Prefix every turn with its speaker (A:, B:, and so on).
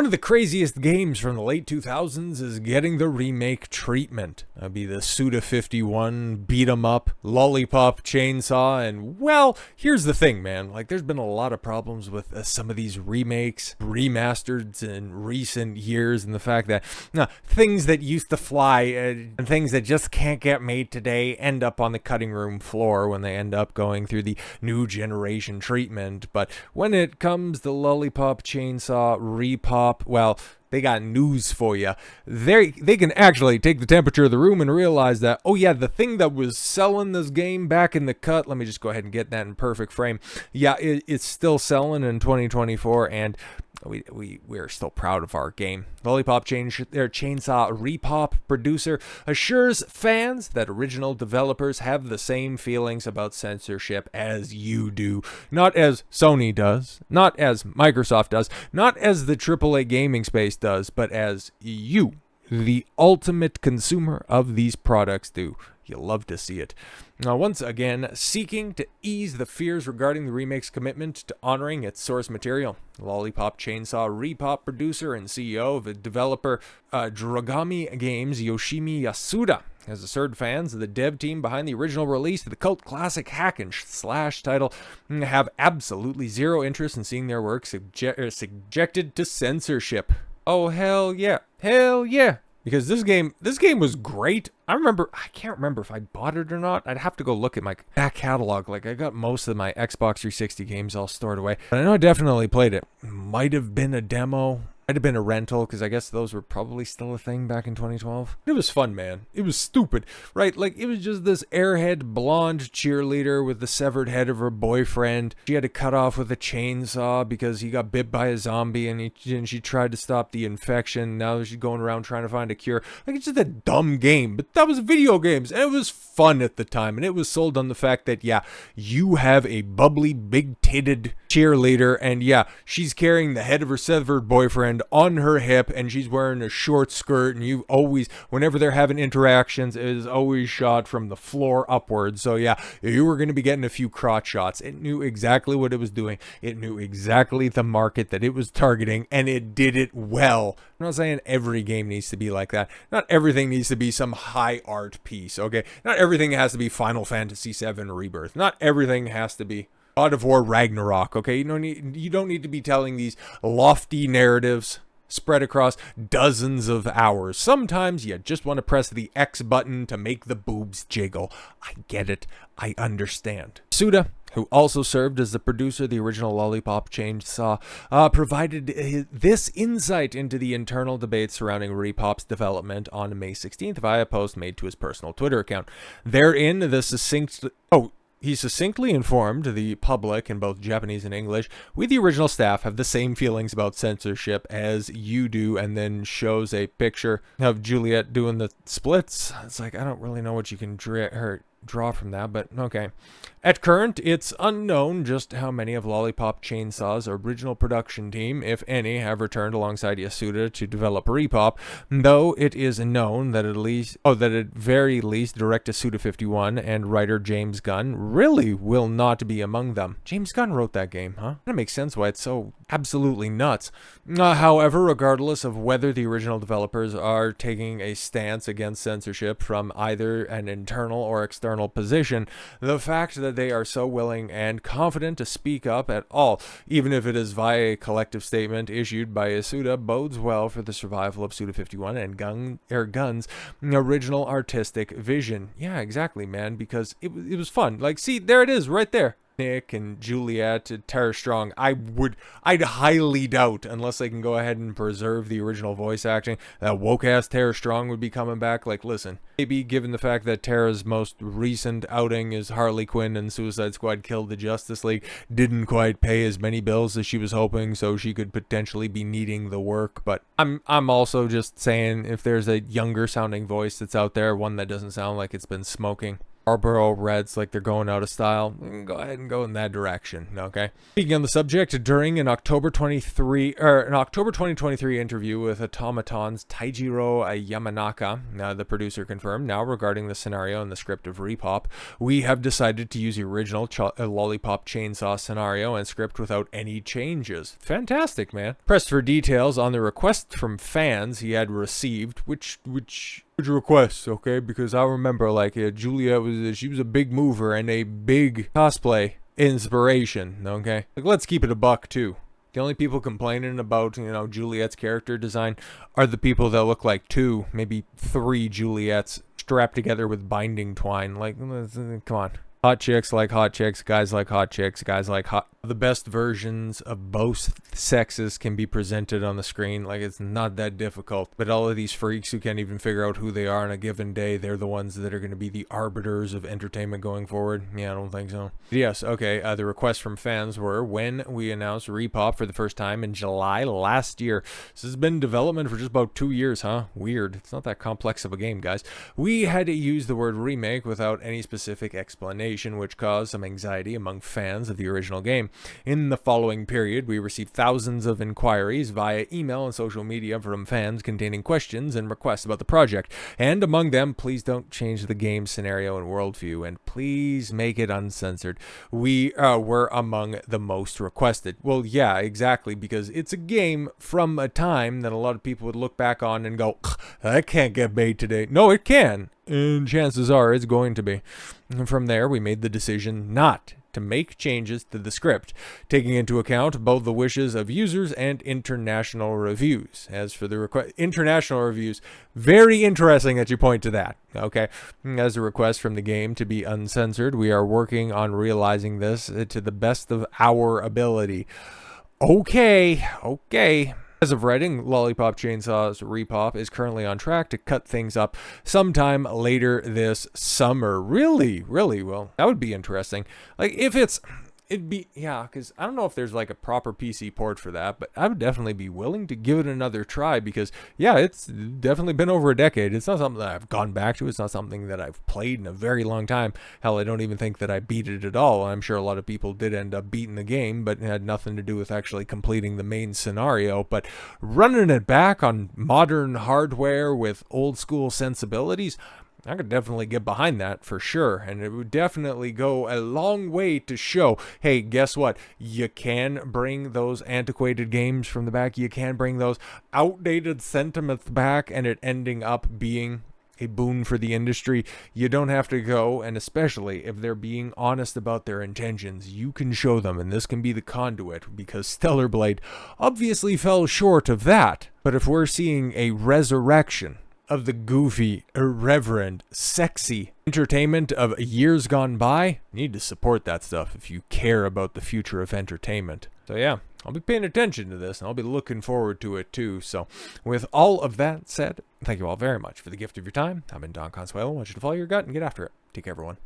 A: of the craziest games from the late 2000s is getting the remake treatment. That'd be the Suda51 beat 'em up, Lollipop Chainsaw, and well, here's the thing, man. Like, there's been a lot of problems with some of these remakes, remasters in recent years, and the fact that things that used to fly and things that just can't get made today end up on the cutting room floor when they end up going through the new generation treatment. But when it comes to Lollipop Chainsaw, RePOP, well, they got news for you. They can actually take the temperature of the room and realize that, oh yeah, the thing that was selling this game back in the cut, let me just go ahead and get that in perfect frame. Yeah, it's still selling in 2024, and we're still proud of our game. Lollipop Chainsaw RePOP producer assures fans that original developers have the same feelings about censorship as you do. Not as Sony does, not as Microsoft does, not as the AAA gaming space does, but as you, the ultimate consumer of these products, do. You'll love to see it. Now, once again, seeking to ease the fears regarding the remake's commitment to honoring its source material, Lollipop Chainsaw RePOP producer and CEO of the developer Dragami Games, Yoshimi Yasuda, has assured fans of the dev team behind the original release of the cult classic hack and slash title have absolutely zero interest in seeing their work subjected to censorship. Oh, hell yeah. Hell yeah. Because this game was great. I can't remember if I bought it or not. I'd have to go look at my back catalog. Like, I got most of my Xbox 360 games all stored away. But I know I definitely played it. Might have been a demo. Might have been a rental, because I guess those were probably still a thing back in 2012. It was fun, man. It was stupid, right? Like, it was just this airhead blonde cheerleader with the severed head of her boyfriend. She had to cut off with a chainsaw because he got bit by a zombie, and she tried to stop the infection. Now she's going around trying to find a cure. Like, it's just a dumb game, but that was video games, and it was fun at the time, and it was sold on the fact that, yeah, you have a bubbly, big-titted cheerleader, and yeah, she's carrying the head of her severed boyfriend on her hip, and she's wearing a short skirt, and you always, whenever they're having interactions, it is always shot from the floor upwards. So yeah, you were going to be getting a few crotch shots. It knew exactly what it was doing. It knew exactly the market that it was targeting, and it did it well. I'm not saying every game needs to be like that. Not everything needs to be some high art piece, okay? Not everything has to be Final Fantasy VII Rebirth. Not everything has to be God of War Ragnarok, okay? You don't need to be telling these lofty narratives spread across dozens of hours. Sometimes you just want to press the X button to make the boobs jiggle. I get it. I understand. Suda, who also served as the producer of the original Lollipop Chainsaw, provided this insight into the internal debates surrounding RePOP's development on May 16th via a post made to his personal Twitter account. Therein, he succinctly informed the public in both Japanese and English, "We, the original staff, have the same feelings about censorship as you do," and then shows a picture of Juliet doing the splits. It's like, I don't really know what you can draw from that, but okay. At current, it's unknown just how many of Lollipop Chainsaw's original production team, if any, have returned alongside Yasuda to develop RePOP, though it is known that at very least director Suda51 and writer James Gunn really will not be among them. James Gunn wrote that game, huh? That makes sense why it's so absolutely nuts. However, regardless of whether the original developers are taking a stance against censorship from either an internal or external position, the fact that they are so willing and confident to speak up at all, even if it is via a collective statement issued by Yasuda, bodes well for the survival of Suda51 and Gunn's original artistic vision. Yeah, exactly, man, because it was fun. Like, see, there it is, right there. Nick and Juliet, Tara Strong, I'd highly doubt, unless they can go ahead and preserve the original voice acting, that woke-ass Tara Strong would be coming back. Like, listen, maybe given the fact that Tara's most recent outing is Harley Quinn and Suicide Squad Killed the Justice League didn't quite pay as many bills as she was hoping, so she could potentially be needing the work. But I'm also just saying, if there's a younger sounding voice that's out there, one that doesn't sound like it's been smoking, Marlboro Reds like they're going out of style. Go ahead and go in that direction, okay? Speaking on the subject, during an October 2023 interview with Automaton's Taijiro Yamanaka, the producer confirmed, now regarding the scenario and the script of RePOP, we have decided to use the original Lollipop Chainsaw scenario and script without any changes. Fantastic, man. Pressed for details on the request from fans he had received, which requests, okay? Because I remember, like, Juliet she was a big mover and a big cosplay inspiration, okay? Like, let's keep it a buck, too. The only people complaining about, Juliet's character design are the people that look like 2, maybe 3 Juliets strapped together with binding twine. Like, come on. Hot chicks like hot chicks, guys like hot chicks, guys like hot. The best versions of both sexes can be presented on the screen. Like, it's not that difficult. But all of these freaks who can't even figure out who they are on a given day, they're the ones that are going to be the arbiters of entertainment going forward. Yeah, I don't think so. Yes, okay, the requests from fans were when we announced RePOP for the first time in July last year. This has been in development for just about 2 years, huh? Weird. It's not that complex of a game, guys. We had to use the word remake without any specific explanation, which caused some anxiety among fans of the original game. In the following period, we received thousands of inquiries via email and social media from fans containing questions and requests about the project. And among them, please don't change the game scenario and worldview, and please make it uncensored. We were among the most requested. Well, yeah, exactly, because it's a game from a time that a lot of people would look back on and go, that can't get made today. No, it can. And chances are it's going to be. And from there, we made the decision not to make changes to the script, taking into account both the wishes of users and international reviews. As for the international reviews, very interesting that you point to that, okay? As a request from the game to be uncensored, we are working on realizing this to the best of our ability. Okay. As of writing, Lollipop Chainsaw's RePOP is currently on track to cut things up sometime later this summer. Really? Well, that would be interesting. Like, yeah, because I don't know if there's like a proper PC port for that, but I would definitely be willing to give it another try because, yeah, it's definitely been over a decade. It's not something that I've gone back to. It's not something that I've played in a very long time. Hell, I don't even think that I beat it at all. I'm sure a lot of people did end up beating the game, but it had nothing to do with actually completing the main scenario. But running it back on modern hardware with old school sensibilities, I could definitely get behind that for sure, and it would definitely go a long way to show, hey, guess what? You can bring those antiquated games from the back, you can bring those outdated sentiments back, and it ending up being a boon for the industry. You don't have to go, and especially if they're being honest about their intentions, you can show them, and this can be the conduit, because Stellar Blade obviously fell short of that. But if we're seeing a resurrection of the goofy, irreverent, sexy entertainment of years gone by, you need to support that stuff if you care about the future of entertainment. So yeah, I'll be paying attention to this, and I'll be looking forward to it too. So with all of that said, thank you all very much for the gift of your time. I've been Don Consuelo. I want you to follow your gut and get after it. Take care, everyone.